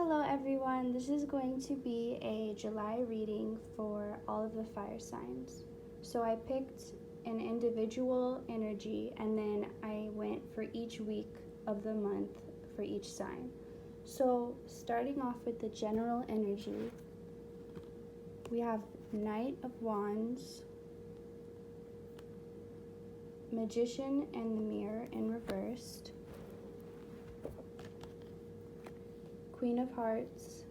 Hello everyone, this is going to be a July reading for all of the fire signs. So I picked an individual energy and then I went for each week of the month for each sign. So starting off with the general energy, we have Knight of Wands, Magician and the Mirror in reversed, Queen of Hearts,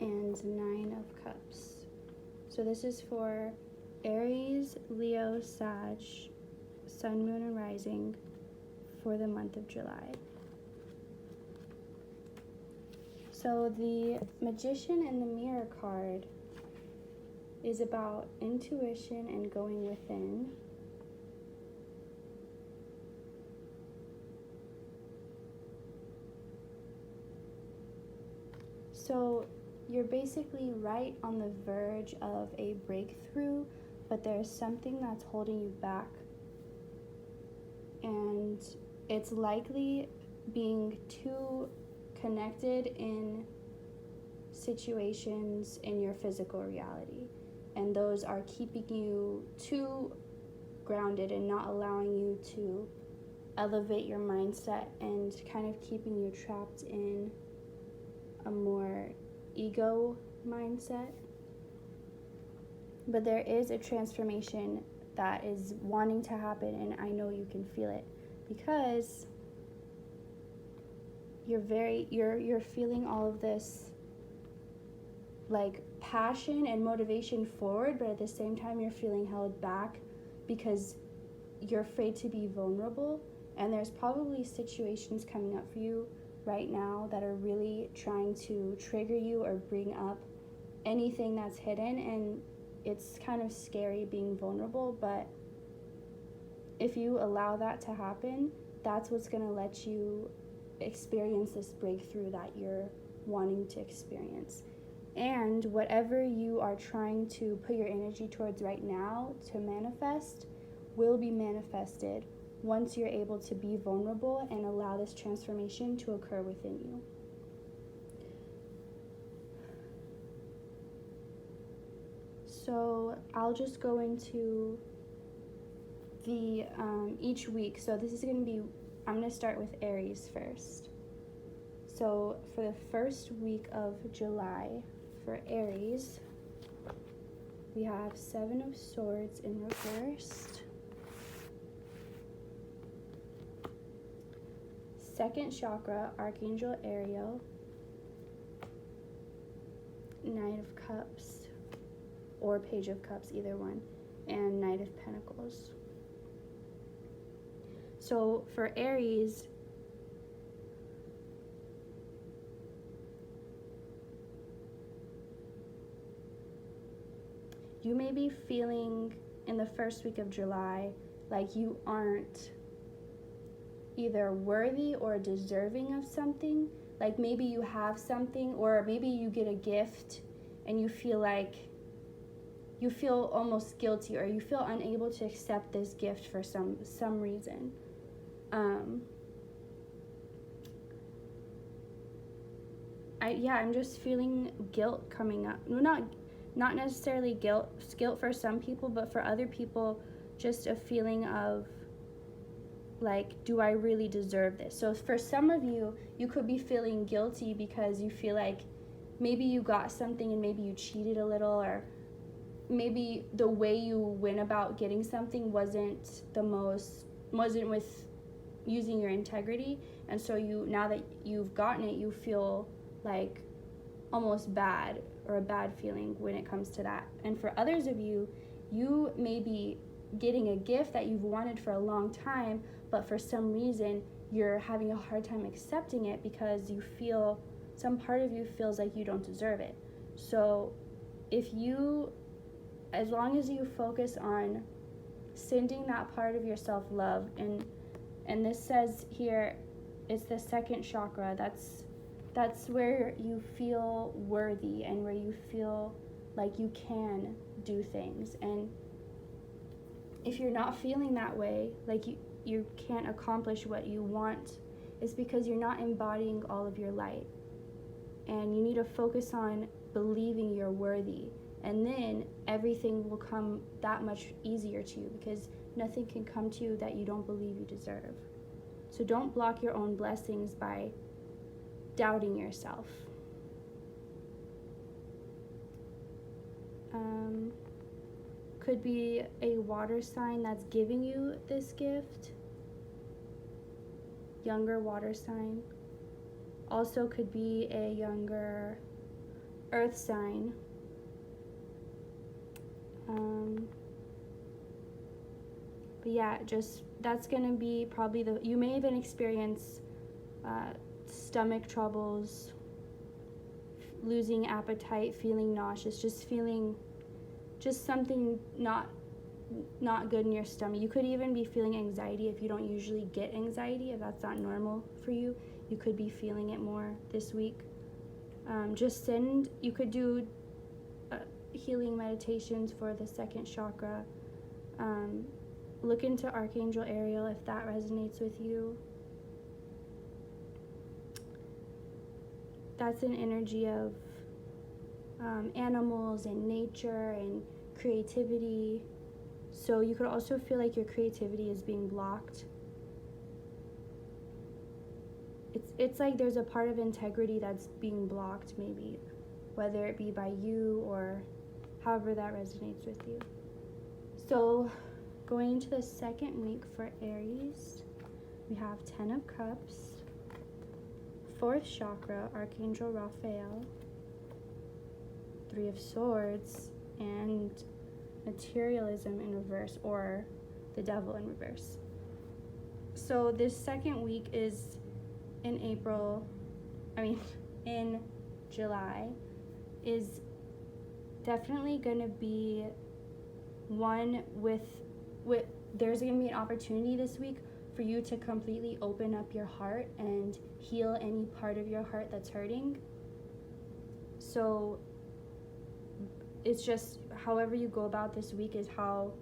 and Nine of Cups. So this is for Aries, Leo, Sag, Sun, Moon, and Rising for the month of July. So the Magician and the Mirror card is about intuition and going within. So you're basically right on the verge of a breakthrough, but there's something that's holding you back. And it's likely being too connected in situations in your physical reality. And those are keeping you too grounded and not allowing you to elevate your mindset and kind of keeping you trapped in a more ego mindset. But there is a transformation that is wanting to happen, and I know you can feel it because you're feeling all of this like passion and motivation forward, but at the same time you're feeling held back because you're afraid to be vulnerable. And there's probably situations coming up for you right now that are really trying to trigger you or bring up anything that's hidden, and it's kind of scary being vulnerable, but if you allow that to happen, that's what's going to let you experience this breakthrough that you're wanting to experience. And whatever you are trying to put your energy towards right now to manifest will be manifested once you're able to be vulnerable and allow this transformation to occur within you. So I'll just go into the each week. So this is going to be, I'm going to start with Aries first. So for the first week of July for Aries, we have Seven of Swords in reversed, second chakra, Archangel Ariel, Knight of Cups, or Page of Cups, either one, and Knight of Pentacles. So for Aries, you may be feeling in the first week of July like you aren't either worthy or deserving of something. Like maybe you have something, or maybe you get a gift and you feel like you feel almost guilty, or you feel unable to accept this gift for some reason. I'm just feeling guilt coming up. Not necessarily guilt for some people, but for other people, just a feeling of like, do I really deserve this? So for some of you, you could be feeling guilty because you feel like maybe you got something and maybe you cheated a little, or maybe the way you went about getting something wasn't with using your integrity, and so now that you've gotten it, you feel like almost bad, or a bad feeling when it comes to that. And for others of you, you may be getting a gift that you've wanted for a long time, but for some reason you're having a hard time accepting it because you feel, some part of you feels like you don't deserve it. So as long as you focus on sending that part of your self-love, and this says here, it's the second chakra, that's where you feel worthy and where you feel like you can do things. And if you're not feeling that way, like you can't accomplish what you want, it's because you're not embodying all of your light. and you need to focus on believing you're worthy, and then everything will come that much easier to you, because nothing can come to you that you don't believe you deserve. So don't block your own blessings by doubting yourself. Could be a water sign that's giving you this gift, younger water sign. Also could be a younger earth sign. But yeah, just that's gonna be probably you may even experience stomach troubles, losing appetite, feeling nauseous, just something not good in your stomach. You could even be feeling anxiety if you don't usually get anxiety. If that's not normal for you, you could be feeling it more this week. You could do healing meditations for the second chakra. Look into Archangel Ariel if that resonates with you. That's an energy of animals and nature and creativity. So you could also feel like your creativity is being blocked. It's like there's a part of integrity that's being blocked, maybe, whether it be by you or however that resonates with you. So going into the second week for Aries, we have 10 of Cups, 4th chakra, Archangel Raphael, 3 of Swords, and materialism in reverse, or the devil in reverse. So this second week is in July, is definitely going to be one with there's going to be an opportunity this week for you to completely open up your heart and heal any part of your heart that's hurting. So it's just however you go about this week is how,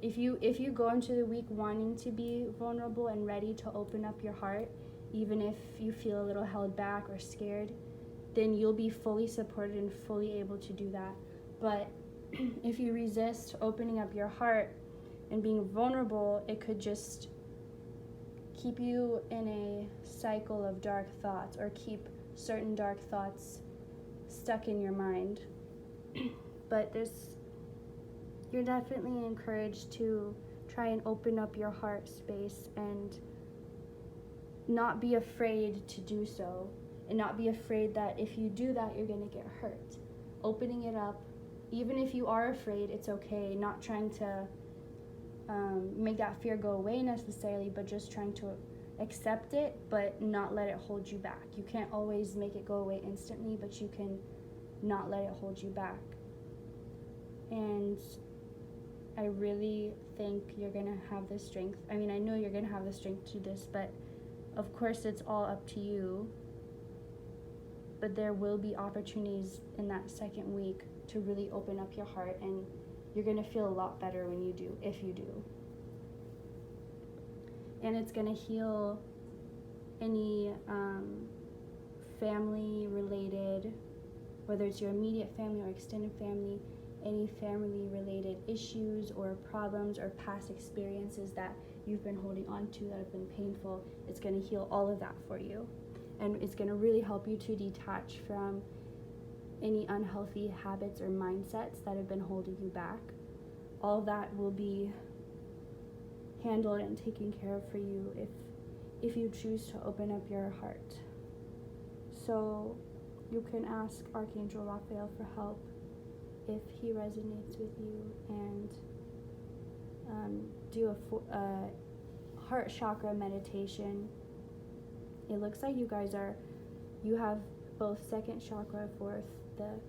if you go into the week wanting to be vulnerable and ready to open up your heart, even if you feel a little held back or scared, then you'll be fully supported and fully able to do that. But if you resist opening up your heart and being vulnerable, it could just keep you in a cycle of dark thoughts, or keep certain dark thoughts stuck in your mind. But you're definitely encouraged to try and open up your heart space and not be afraid to do so, and not be afraid that if you do that, you're going to get hurt. Opening it up, even if you are afraid, it's okay. Not trying to make that fear go away necessarily, but just trying to accept it, but not let it hold you back. You can't always make it go away instantly, but you can not let it hold you back. And I really think you're going to have the strength. I mean, I know you're going to have the strength to do this, but of course it's all up to you. But there will be opportunities in that second week to really open up your heart, and you're going to feel a lot better when you do, if you do. And it's going to heal any family-related, whether it's your immediate family or extended family, any family-related issues or problems or past experiences that you've been holding on to that have been painful. It's going to heal all of that for you. And it's going to really help you to detach from any unhealthy habits or mindsets that have been holding you back. All of that will be handled and taken care of for you if you choose to open up your heart. So you can ask Archangel Raphael for help if he resonates with you, and do a heart chakra meditation. It looks like you have both second chakra, fourth, the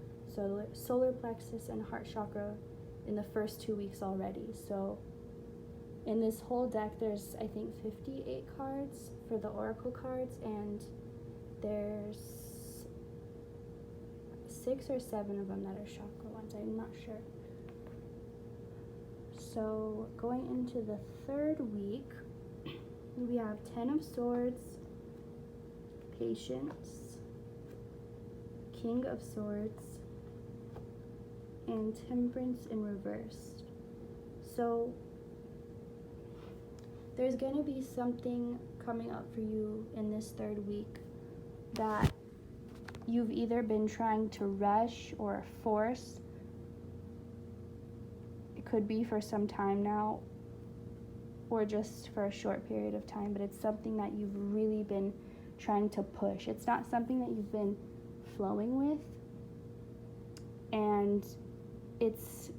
solar plexus, and heart chakra in the first 2 weeks already. So in this whole deck, there's, I think, 58 cards for the oracle cards, and there's 6 or 7 of them that are chakra ones. I'm not sure. So going into the third week, we have 10 of Swords, Patience, King of Swords and Temperance in reversed. So there's going to be something coming up for you in this third week that you've either been trying to rush or force. It could be for some time now or just for a short period of time, but it's something that you've really been trying to push. It's not something that you've been flowing with, and it's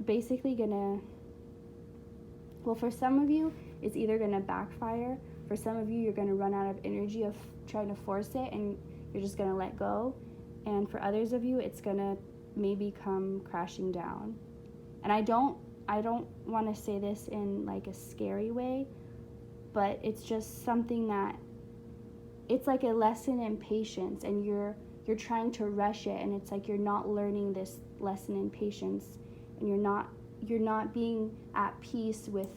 basically gonna, well, for some of you, it's either gonna backfire. For some of you, you're gonna run out of energy of trying to force it, and you're just gonna let go. And for others of you, it's gonna maybe come crashing down. And I don't want to say this in like a scary way, but it's just something that it's like a lesson in patience, and you're trying to rush it, and it's like you're not learning this lesson in patience, and you're not being at peace with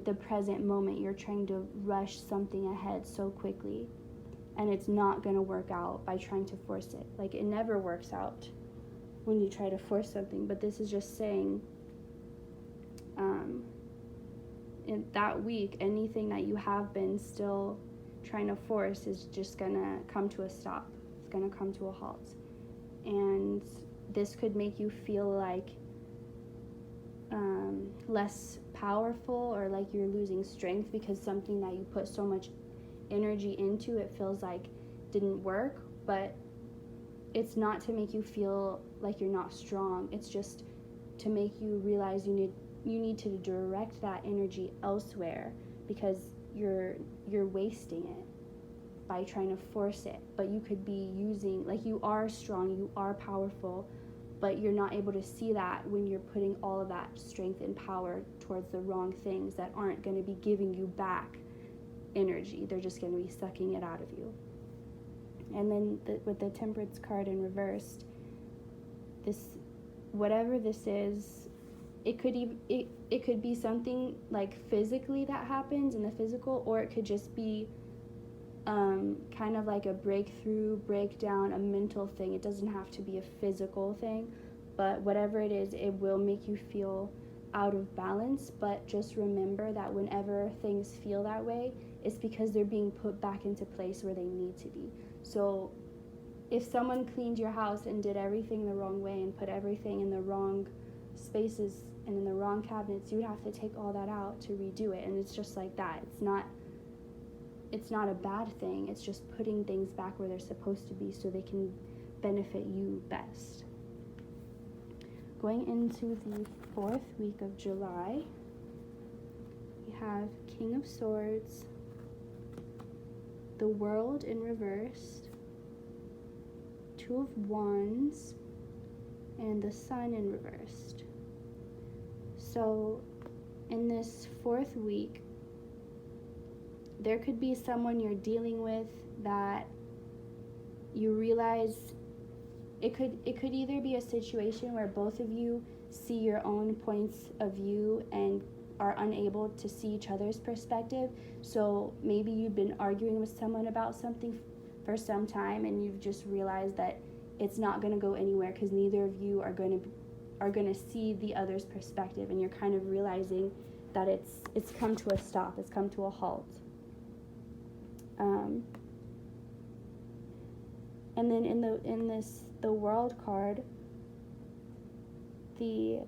the present moment. You're trying to rush something ahead so quickly, and it's not going to work out by trying to force it. Like, it never works out when you try to force something, but this is just saying in that week, anything that you have been still trying to force is just gonna come to a stop. It's gonna come to a halt. And this could make you feel like less powerful, or like you're losing strength because something that you put so much energy into, it feels like didn't work. But it's not to make you feel like you're not strong. It's just to make you realize you need to direct that energy elsewhere, because you're wasting it by trying to force it. But you could be using, like, you are strong, you are powerful, but you're not able to see that when you're putting all of that strength and power towards the wrong things that aren't going to be giving you back energy. They're just going to be sucking it out of you. And then with the Temperance card in reversed, this, whatever this is, it could be something like physically that happens in the physical, or it could just be kind of like a breakdown, a mental thing. It doesn't have to be a physical thing, but whatever it is, it will make you feel out of balance. But just remember that whenever things feel that way, it's because they're being put back into place where they need to be. So if someone cleaned your house and did everything the wrong way and put everything in the wrong spaces and in the wrong cabinets, you would have to take all that out to redo it. And it's just like that. It's not a bad thing. It's just putting things back where they're supposed to be so they can benefit you best. Going into the 4th week of July, we have King of Swords, the World in reversed, 2 of Wands, and the Sun in reversed. So in this 4th week, there could be someone you're dealing with that you realize it could either be a situation where both of you see your own points of view and are unable to see each other's perspective. So maybe you've been arguing with someone about something for some time, and you've just realized that it's not going to go anywhere because neither of you are going to see the other's perspective, and you're kind of realizing that it's come to a stop, it's come to a halt. And then in the World card, the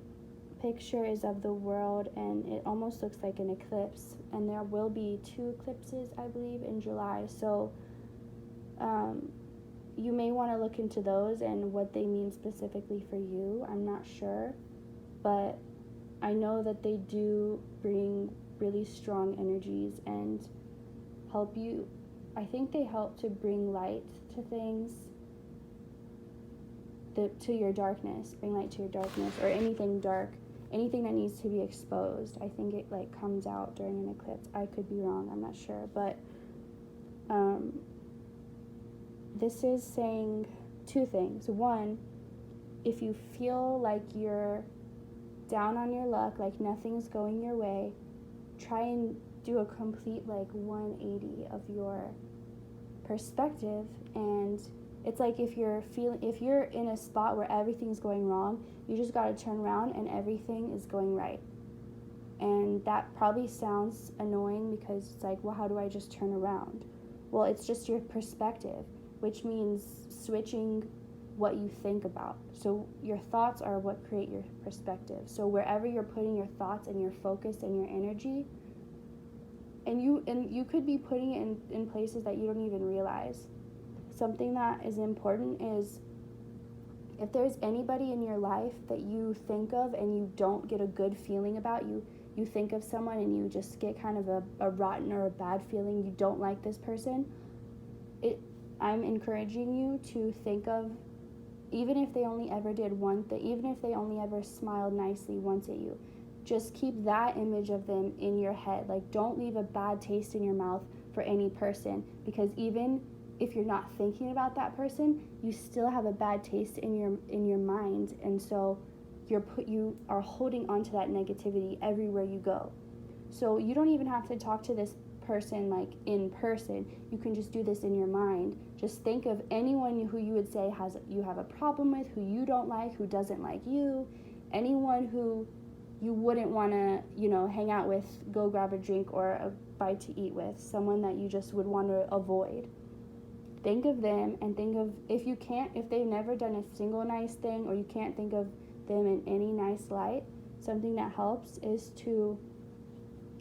picture is of the world, and it almost looks like an eclipse, and there will be 2 eclipses, I believe, in July. So you may want to look into those and what they mean specifically for you. I'm not sure, but I know that they do bring really strong energies and help you. I think they help to bring light to things, to your darkness, bring light to your darkness, or anything dark, anything that needs to be exposed. I think it like comes out during an eclipse. I could be wrong, I'm not sure, but this is saying 2 things. One, if you feel like you're down on your luck, like nothing's going your way, try and do a complete like 180 of your perspective and It's like if you're in a spot where everything's going wrong, you just got to turn around and everything is going right. And that probably sounds annoying because it's like, well, how do I just turn around? Well, it's just your perspective, which means switching what you think about. So your thoughts are what create your perspective. So wherever you're putting your thoughts and your focus and your energy, and you could be putting it in places that you don't even realize. Something that is important is if there's anybody in your life that you think of and you don't get a good feeling about, you think of someone and you just get kind of a rotten or a bad feeling, you don't like this person, I'm encouraging you to think of, even if they only ever did one thing, even if they only ever smiled nicely once at you, just keep that image of them in your head. Like, don't leave a bad taste in your mouth for any person, because even if you're not thinking about that person, you still have a bad taste in your mind, and so you are holding onto that negativity everywhere you go. So you don't even have to talk to this person like in person. You can just do this in your mind. Just think of anyone who you would say you have a problem with, who you don't like, who doesn't like you, anyone who you wouldn't want to, hang out with, go grab a drink or a bite to eat with, someone that you just would want to avoid. Think of them and think of, if they've never done a single nice thing, or you can't think of them in any nice light, something that helps is to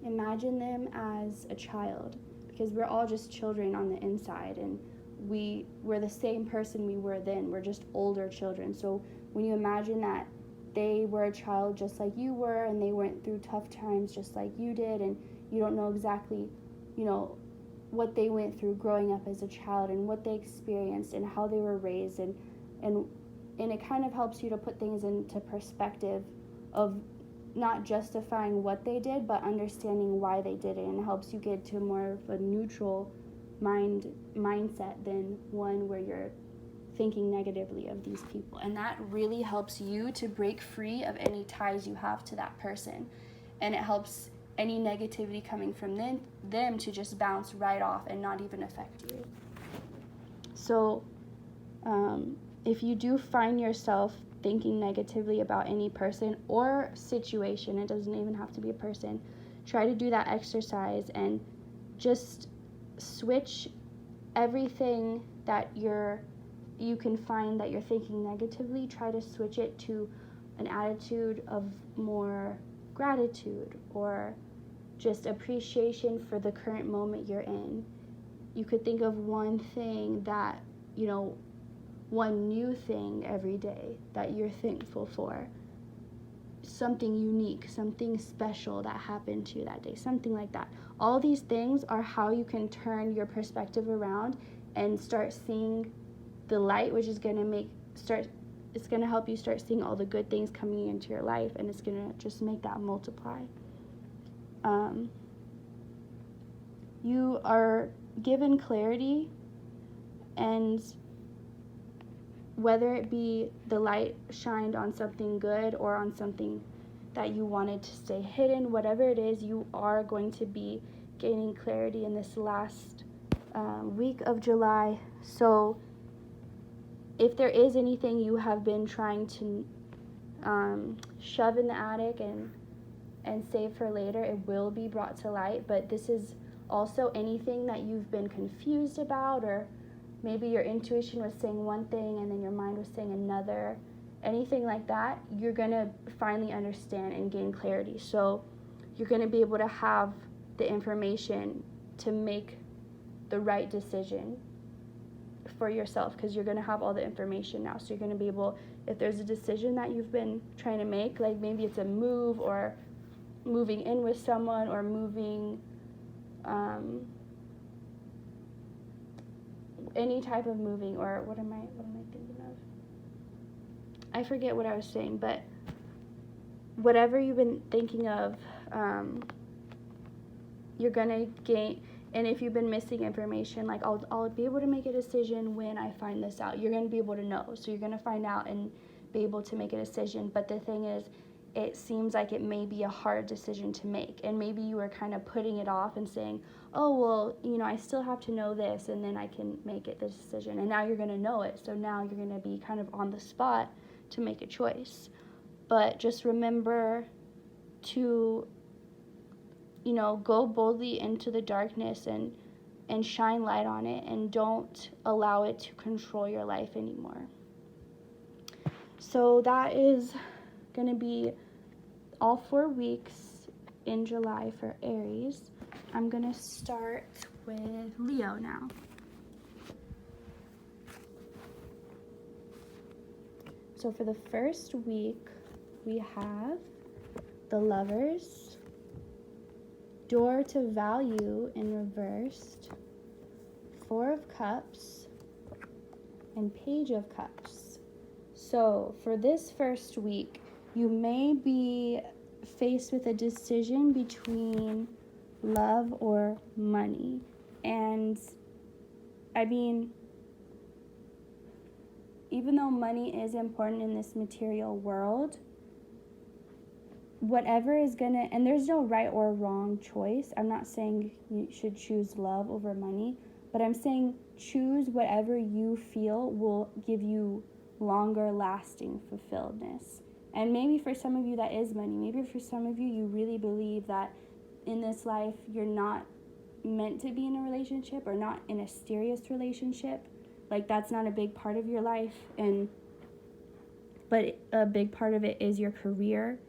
imagine them as a child, because we're all just children on the inside, and we're the same person we were then. We're just older children. So when you imagine that they were a child just like you were, and they went through tough times just like you did, and you don't know exactly, what they went through growing up as a child and what they experienced and how they were raised, and it kind of helps you to put things into perspective of not justifying what they did, but understanding why they did it, and it helps you get to more of a neutral mindset than one where you're thinking negatively of these people. And that really helps you to break free of any ties you have to that person, and it helps any negativity coming from them to just bounce right off and not even affect you. So if you do find yourself thinking negatively about any person or situation, it doesn't even have to be a person, try to do that exercise and just switch everything that you can find that you're thinking negatively. Try to switch it to an attitude of more gratitude or just appreciation for the current moment you're in. You could think of one thing that, one new thing every day that you're thankful for. Something unique, something special that happened to you that day, something like that. All these things are how you can turn your perspective around and start seeing the light, which is it's going to help you start seeing all the good things coming into your life, and it's going to just make that multiply. You are given clarity, and whether it be the light shined on something good or on something that you wanted to stay hidden, whatever it is, you are going to be gaining clarity in this last week of July. So if there is anything you have been trying to shove in the attic and save for later, it will be brought to light. But this is also anything that you've been confused about, or maybe your intuition was saying one thing and then your mind was saying another, anything like that, you're going to finally understand and gain clarity. So you're going to be able to have the information to make the right decision for yourself, because you're going to have all the information now. So you're going to be able, if there's a decision that you've been trying to make, like maybe it's a move or moving in with someone or moving, any type of moving, or what am I thinking of? I forget what I was saying, but whatever you've been thinking of, you're gonna gain. And if you've been missing information, like I'll be able to make a decision when I find this out. You're gonna be able to know, so you're gonna find out and be able to make a decision. But the thing is, it seems like it may be a hard decision to make, and maybe you were kind of putting it off and saying, oh, well, I still have to know this and then I can make it the decision, and now you're going to know it, so now you're going to be kind of on the spot to make a choice. But just remember to go boldly into the darkness and shine light on it, and don't allow it to control your life anymore. So that is going to be all 4 weeks in July for Aries. I'm going to start with Leo now. So for the first week, we have the Lovers, Door to Value in reversed, 4 of Cups, and Page of Cups. So for this first week, you may be faced with a decision between love or money. And I mean, even though money is important in this material world, whatever is gonna, and there's no right or wrong choice. I'm not saying you should choose love over money, but I'm saying choose whatever you feel will give you longer lasting fulfilledness. And maybe for some of you that is money. Maybe for some of you, you really believe that in this life you're not meant to be in a relationship, or not in a serious relationship. Like, that's not a big part of your life, but a big part of it is your career,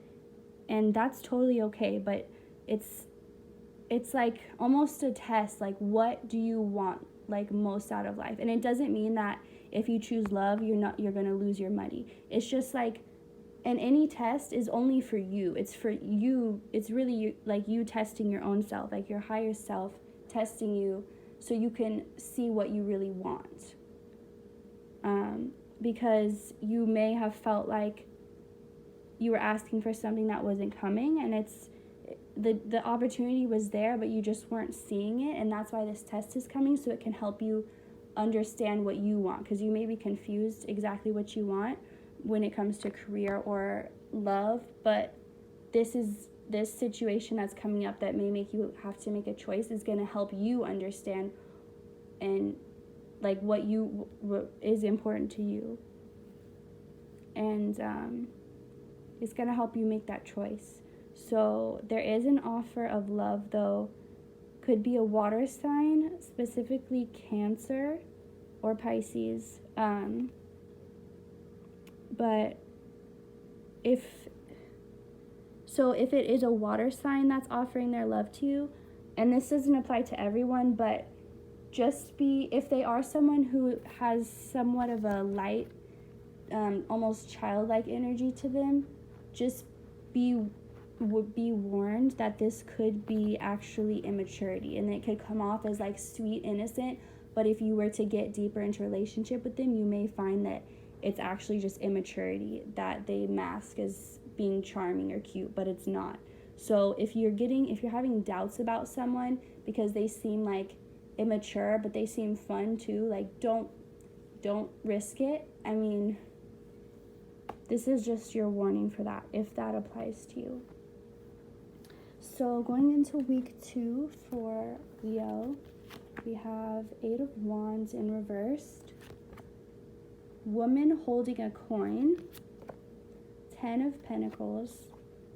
and that's totally okay. But it's like almost a test, like what do you want like most out of life? And it doesn't mean that if you choose love you're going to lose your money. It's just like, and any test is only for you. It's for you. It's really you, like you testing your own self, like your higher self testing you so you can see what you really want. Because you may have felt like you were asking for something that wasn't coming, and it's the opportunity was there, but you just weren't seeing it, and that's why this test is coming, so it can help you understand what you want, because you may be confused exactly what you want when it comes to career or love. But this situation that's coming up that may make you have to make a choice is going to help you understand and like what is important to you, and it's going to help you make that choice. So there is an offer of love, though. Could be a water sign, specifically Cancer or Pisces. But if it is a water sign that's offering their love to you, and this doesn't apply to everyone, but if they are someone who has somewhat of a light, almost childlike energy to them, just be warned that this could be actually immaturity, and it could come off as like sweet, innocent, but if you were to get deeper into relationship with them, you may find that it's actually just immaturity that they mask as being charming or cute, but it's not. So if you're having doubts about someone because they seem like immature but they seem fun too, like don't risk it. I mean, this is just your warning for that, if that applies to you. So going into week 2 for Leo, we have 8 of Wands in reversed, Woman holding a coin, 10 of Pentacles,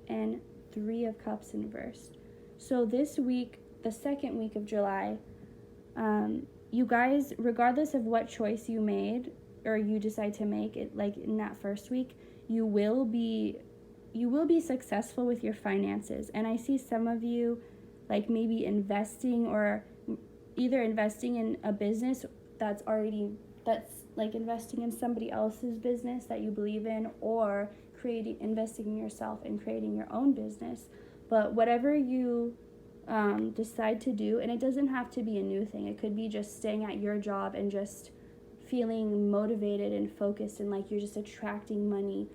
and 3 of Cups in reversed. So this week, the second week of July, you guys, regardless of what choice you made or you decide to make it, like in that first week, you will be successful with your finances. And I see some of you like maybe investing, or either investing in a business that's like investing in somebody else's business that you believe in, or investing in yourself and creating your own business. But whatever you decide to do, and it doesn't have to be a new thing, it could be just staying at your job and just feeling motivated and focused, and like you're just attracting money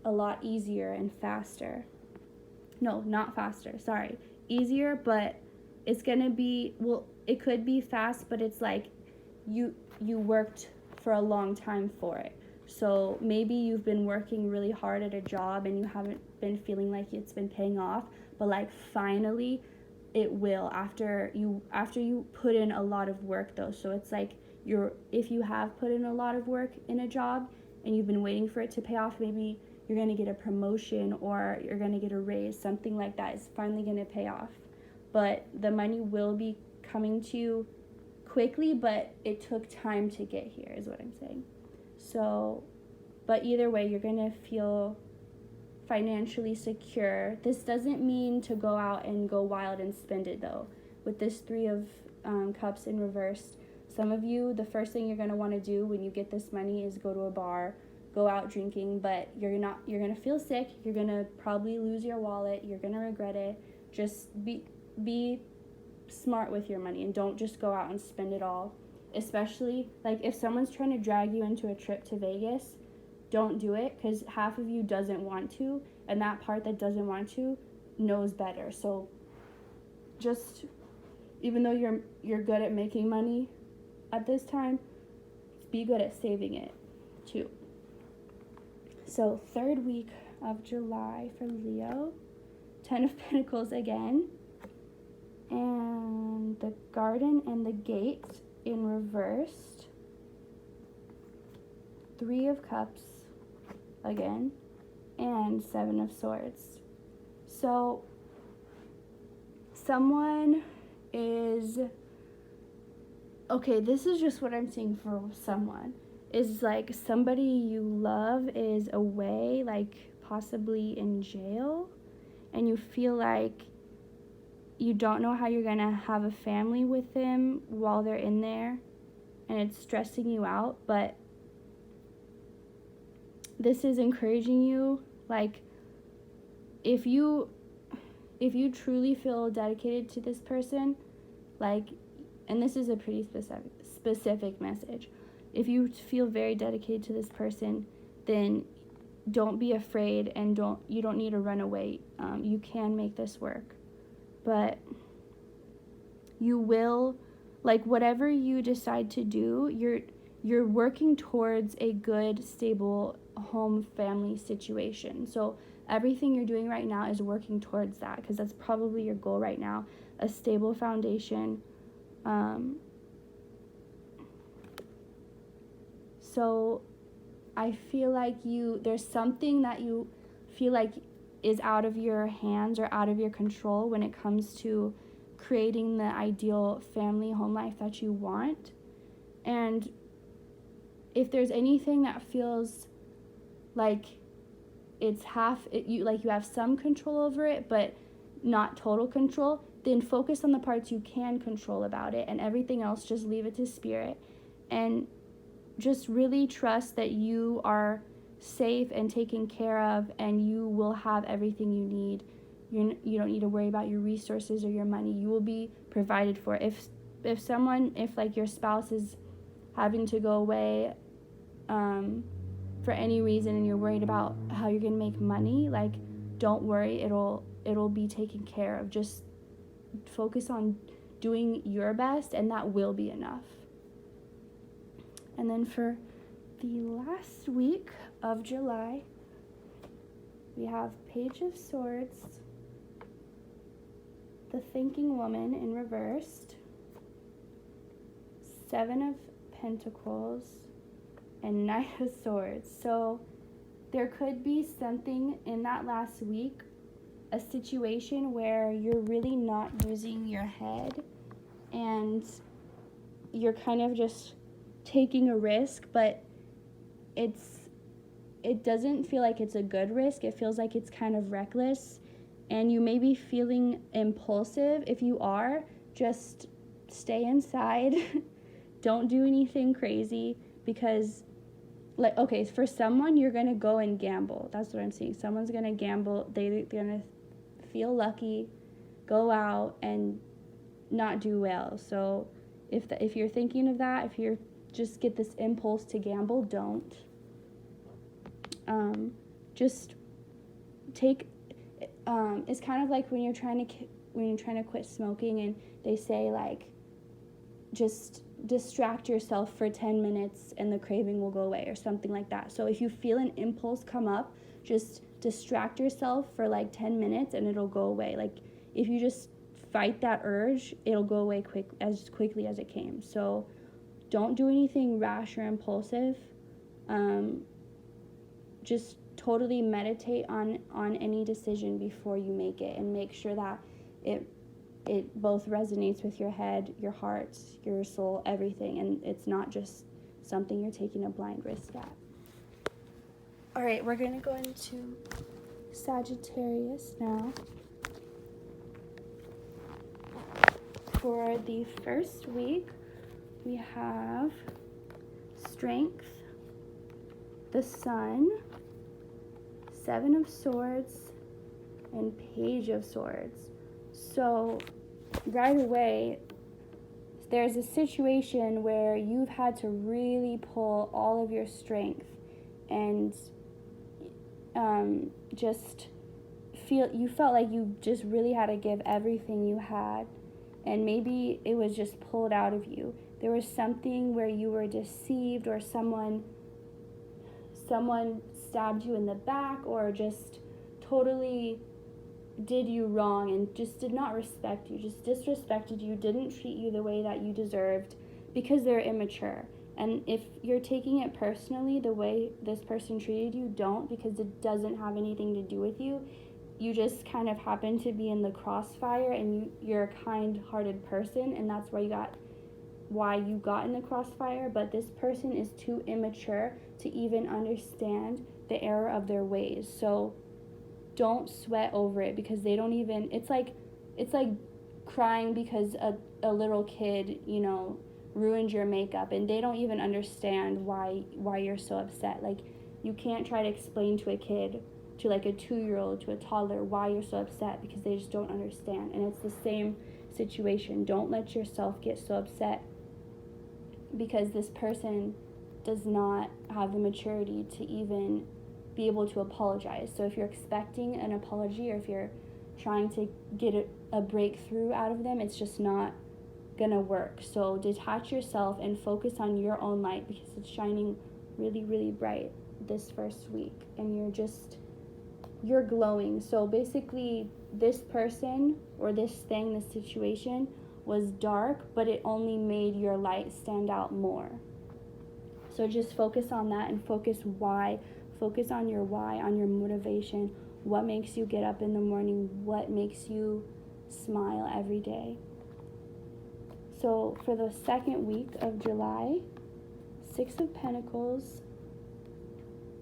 a lot easier and faster. No, not faster, sorry. Easier, but it's gonna be, well, it could be fast, but it's like you worked for a long time for it. So maybe you've been working really hard at a job and you haven't been feeling like it's been paying off, but like finally it will after you put in a lot of work though. So it's like if you have put in a lot of work in a job and you've been waiting for it to pay off, maybe you're going to get a promotion or you're going to get a raise, something like that is finally going to pay off. But the money will be coming to you quickly, but it took time to get here is what I'm saying. So, but either way, you're going to feel financially secure. This doesn't mean to go out and go wild and spend it though. With this Three of Cups in reverse, some of you, the first thing you're going to want to do when you get this money is go to a bar, go out drinking, but you're going to feel sick, you're going to probably lose your wallet, you're going to regret it. Just be smart with your money and don't just go out and spend it all. Especially like if someone's trying to drag you into a trip to Vegas, don't do it, because half of you doesn't want to, and that part that doesn't want to knows better. So just, even though you're good at making money at this time, be good at saving it too. So 3rd week of July for Leo, 10 of Pentacles again, and the Garden and the Gate in reversed, 3 of Cups again, and 7 of Swords. So someone is, okay, this is just what I'm seeing for someone, is like somebody you love is away, like possibly in jail, and you feel like you don't know how you're gonna have a family with them while they're in there, and it's stressing you out. But this is encouraging you, like if you truly feel dedicated to this person, like, and this is a pretty specific message, if you feel very dedicated to this person, then don't be afraid, and you don't need to run away. You can make this work, but you will, like, whatever you decide to do, you're working towards a good, stable home family situation. So everything you're doing right now is working towards that, because that's probably your goal right now, a stable foundation. So I feel like there's something that you feel like is out of your hands or out of your control when it comes to creating the ideal family home life that you want. And if there's anything that feels like you have some control over it but not total control, then focus on the parts you can control about it, and everything else just leave it to spirit, and just really trust that you are safe and taken care of, and you will have everything you need. You don't need to worry about your resources or your money. You will be provided for. If like your spouse is having to go away for any reason, and you're worried about how you're gonna make money, like, don't worry, it'll be taken care of. Just focus on doing your best, and that will be enough. And then for the last week of July, we have Page of Swords, the Thinking Woman in reversed, 7 of Pentacles, and Knight of Swords. So there could be something in that last week, a situation where you're really not using your head, and you're kind of just taking a risk, but it doesn't feel like it's a good risk. It feels like it's kind of reckless, and you may be feeling impulsive. If you are, just stay inside. Don't do anything crazy, because, like, okay, for someone, you're gonna go and gamble. That's what I'm seeing. Someone's gonna gamble. They're gonna feel lucky, go out and not do well. So if you're thinking of that, if you're just get this impulse to gamble, don't. Just take. It's kind of like when you're trying to quit smoking, and they say, like, just distract yourself for 10 minutes and the craving will go away or something like that. So if you feel an impulse come up, just distract yourself for like 10 minutes and it'll go away. Like if you just fight that urge, it'll go away as quickly as it came. So don't do anything rash or impulsive. Just totally meditate on any decision before you make it, and make sure that it both resonates with your head, your heart, your soul, everything, and it's not just something you're taking a blind risk at. All right, we're going to go into Sagittarius now. For the first week, we have Strength, the Sun, Seven of Swords, and Page of Swords. So right away, there's a situation where you've had to really pull all of your strength and you felt like you just really had to give everything you had, and maybe it was just pulled out of you. There was something where you were deceived, or someone stabbed you in the back, or just totally did you wrong and just did not respect you, just disrespected you, didn't treat you the way that you deserved because they're immature. And if you're taking it personally, the way this person treated you, don't, because it doesn't have anything to do with you. You just kind of happen to be in the crossfire, and you're a kind-hearted person, and that's why you got in the crossfire. But this person is too immature to even understand the error of their ways. So don't sweat over it, because they don't even, it's like crying because a little kid, ruined your makeup, and they don't even understand why you're so upset. Like, you can't try to explain to a kid, to like a 2-year-old, to a toddler, why you're so upset, because they just don't understand. And it's the same situation. Don't let yourself get so upset because this person does not have the maturity to even be able to apologize. So if you're expecting an apology, or if you're trying to get a breakthrough out of them, it's just not gonna work. So detach yourself and focus on your own light, because it's shining really, really bright this first week, and you're glowing. So basically, this person or this thing, this situation was dark, but it only made your light stand out more. So just focus on that, and focus on your why, on your motivation. What makes you get up in the morning? What makes you smile every day? So for the second week of July, 6 of Pentacles,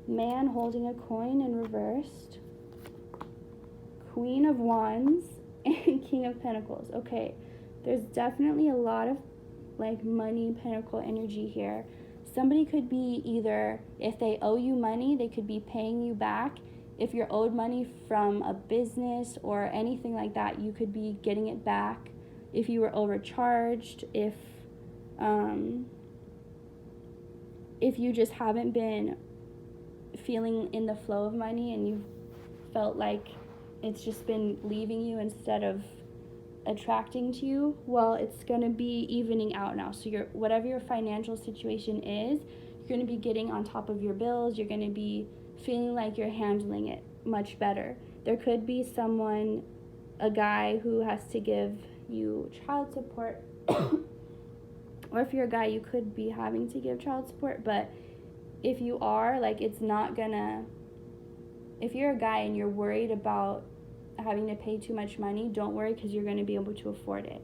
Man holding a coin in reversed, Queen of Wands, and King of Pentacles. Okay, there's definitely a lot of like money, pentacle energy here. Somebody could be either, if they owe you money, they could be paying you back. If you're owed money from a business or anything like that, you could be getting it back. If you were overcharged, if you just haven't been feeling in the flow of money, and you've felt like it's just been leaving you instead of attracting to you, well, it's going to be evening out now. So whatever your financial situation is, you're going to be getting on top of your bills. You're going to be feeling like you're handling it much better. There could be a guy who has to give you child support, or if you're a guy, you could be having to give child support. But if you are, like, it's not gonna, if you're a guy and you're worried about having to pay too much money, don't worry, because you're going to be able to afford it.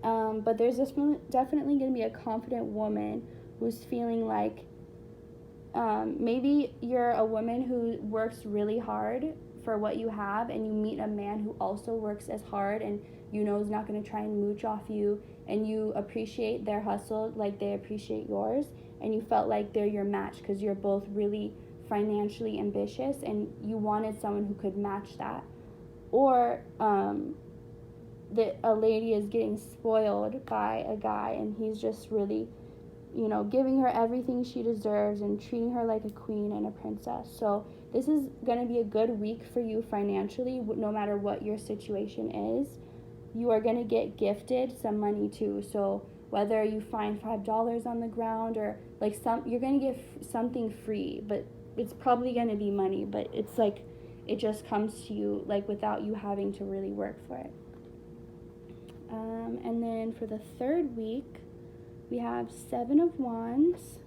But there's definitely going to be a confident woman who's feeling like, maybe you're a woman who works really hard for what you have, and you meet a man who also works as hard, and is not going to try and mooch off you, and you appreciate their hustle like they appreciate yours, and you felt like they're your match because you're both really financially ambitious, and you wanted someone who could match that. Or a lady is getting spoiled by a guy, and he's just really giving her everything she deserves and treating her like a queen and a princess. So this is going to be a good week for you financially, no matter what your situation is. You are going to get gifted some money too. So whether you find $5 on the ground or like you're going to get something free, but it's probably going to be money, but it's like it just comes to you like without you having to really work for it. And then for the third week, we have 7 of Wands,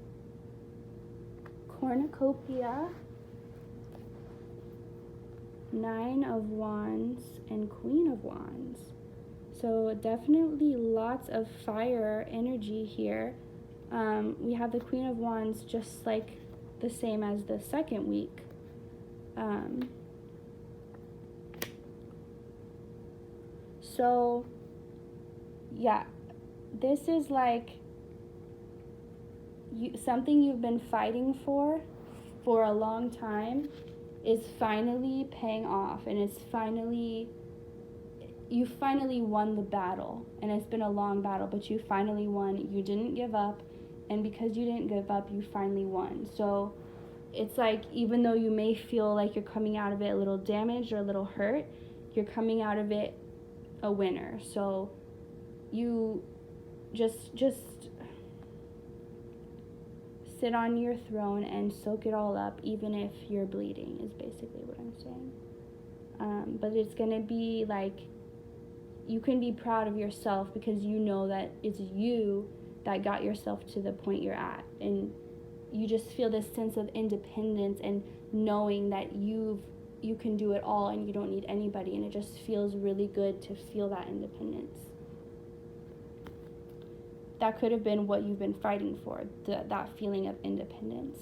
Cornucopia, 9 of Wands, and Queen of Wands. So definitely lots of fire energy here. We have the Queen of Wands just like the same as the second week. So yeah, this is like something you've been fighting for a long time is finally paying off, and you finally won the battle, and it's been a long battle, but you finally won. You didn't give up, and because you didn't give up, you finally won. So it's like, even though you may feel like you're coming out of it a little damaged or a little hurt, you're coming out of it a winner. So you just sit on your throne and soak it all up, even if you're bleeding, is basically what I'm saying. But it's gonna be like, you can be proud of yourself because you know that it's you that got yourself to the point you're at, and you just feel this sense of independence and knowing that you can do it all and you don't need anybody, and it just feels really good to feel that independence. That could have been what you've been fighting for, that feeling of independence.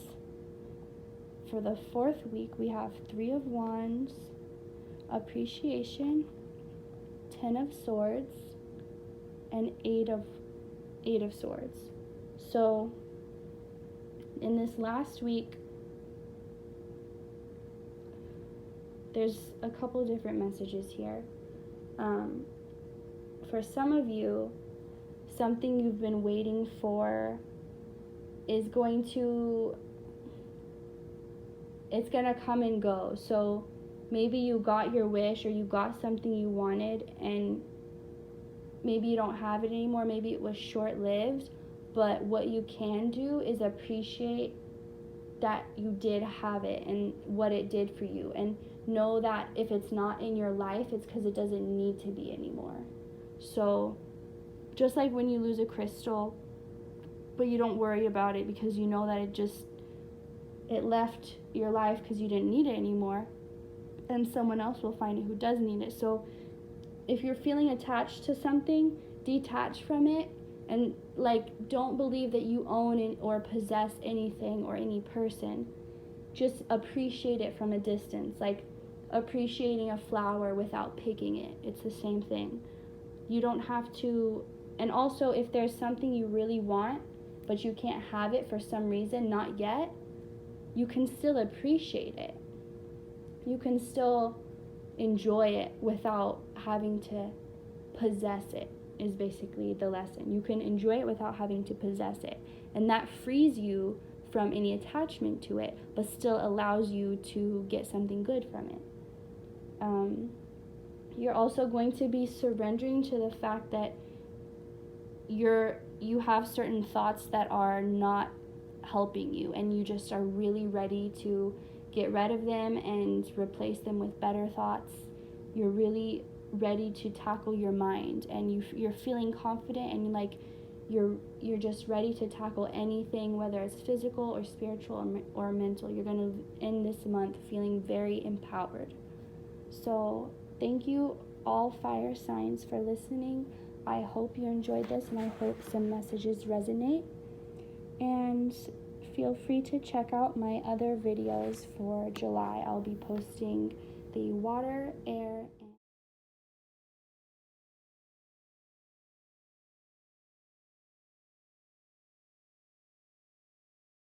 For the fourth week, we have 3 of Wands, appreciation, 10 of Swords, and 8 of Swords. So in this last week, there's a couple different messages here. For some of you, something you've been waiting for is going to come and go. So maybe you got your wish, or you got something you wanted, and maybe you don't have it anymore. Maybe it was short-lived, but what you can do is appreciate that you did have it and what it did for you, and know that if it's not in your life, it's because it doesn't need to be anymore. So just like when you lose a crystal, but you don't worry about it because you know that it left your life because you didn't need it anymore, and someone else will find it who does need it. So if you're feeling attached to something, detach from it, and like, don't believe that you own it or possess anything or any person. Just appreciate it from a distance, like appreciating a flower without picking it. It's the same thing. You don't have to. And also, if there's something you really want, but you can't have it for some reason, not yet, you can still appreciate it. You can still enjoy it without having to possess it, is basically the lesson. You can enjoy it without having to possess it. And that frees you from any attachment to it, but still allows you to get something good from it. You're also going to be surrendering to the fact that you have certain thoughts that are not helping you, and you just are really ready to get rid of them and replace them with better thoughts. You're really ready to tackle your mind, and you're feeling confident, and like you're just ready to tackle anything, whether it's physical or spiritual or mental. You're going to end this month feeling very empowered. So thank you all fire signs for listening. I hope you enjoyed this, and I hope some messages resonate. And feel free to check out my other videos for July. I'll be posting the water, air, and